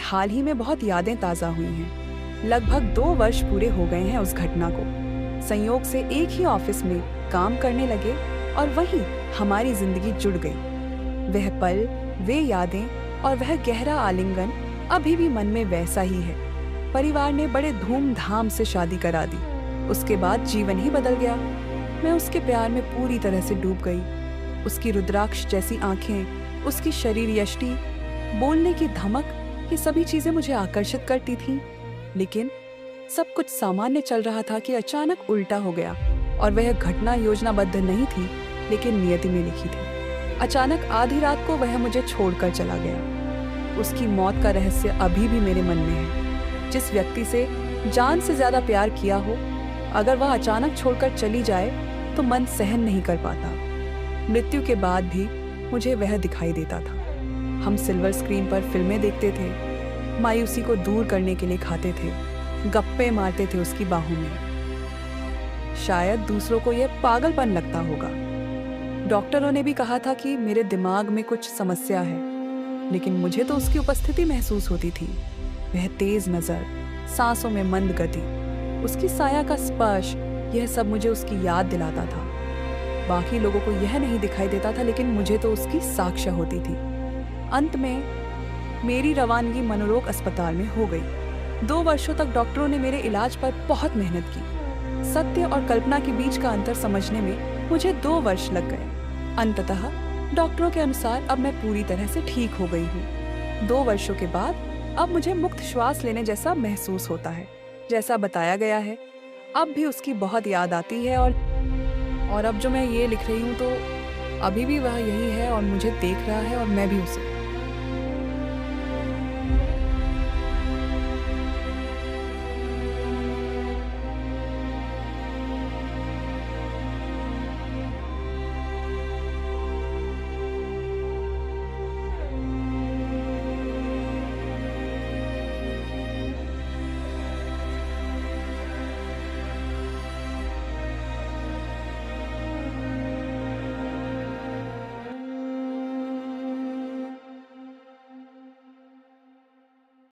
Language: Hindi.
हाल ही में बहुत यादें ताज़ा हुई हैं। लगभग 2 वर्ष पूरे हो गए हैं उस घटना को। संयोग से एक ही ऑफिस में काम करने लगे और वहीं हमारी जिंदगी जुड़ गई। वह पल, वे यादें और वह गहरा आलिंगन अभी भी मन में वैसा ही है। परिवार ने बड़े धूमधाम से शादी करा दी। उसके बाद जीवन ही बदल गया। मैं उसके प्यार में पूरी तरह से डूब गई। उसकी रुद्राक्ष जैसी आंखें, उसकी शरीर यष्टि, बोलने की धमक, ये सभी चीजें मुझे आकर्षित करती थीं। लेकिन सब कुछ सामान्य चल रहा था कि अचानक उल्टा हो गया। और वह घटना योजनाबद्ध नहीं थी, लेकिन नियति में लिखी थी। अचानक आधी रात को वह मुझे छोड़कर चला गया। उसकी मौत का रहस्य अभी भी मेरे मन में है। जिस व्यक्ति से जान से ज्यादा प्यार किया हो, अगर वह अचानक छोड़कर चली जाए तो मन सहन नहीं कर पाता। मृत्यु के बाद भी मुझे वह दिखाई देता था। हम सिल्वर स्क्रीन पर फिल्में देखते थे, मायूसी को दूर करने के लिए खाते थे, गप्पे मारते थे उसकी बाहों में। शायद दूसरों को यह पागलपन लगता होगा। डॉक्टरों ने भी कहा था कि मेरे दिमाग में कुछ समस्या है, लेकिन मुझे तो उसकी उपस्थिति महसूस होती थी। वह तेज नजर, सांसों में मंद गति, उसकी साया का स्पर्श, यह सब मुझे उसकी याद दिलाता था। बाकी लोगों को यह नहीं दिखाई देता था, लेकिन मुझे तो उसकी साक्ष्य होती थी। अंत में मेरी रवानगी मनोरोग अस्पताल में हो गई। 2 वर्षों तक डॉक्टरों ने मेरे इलाज पर बहुत मेहनत की। सत्य और कल्पना के बीच का अंतर समझने में मुझे 2 वर्ष लग गए। अंततः डॉक्टरों के अनुसार अब मैं पूरी तरह से ठीक हो गई हूँ। 2 वर्षों के बाद अब मुझे मुक्त श्वास लेने जैसा महसूस होता है। जैसा बताया गया है, अब भी उसकी बहुत याद आती है और अब जो मैं ये लिख रही हूँ तो अभी भी वह यही है और मुझे देख रहा है और मैं भी उसे।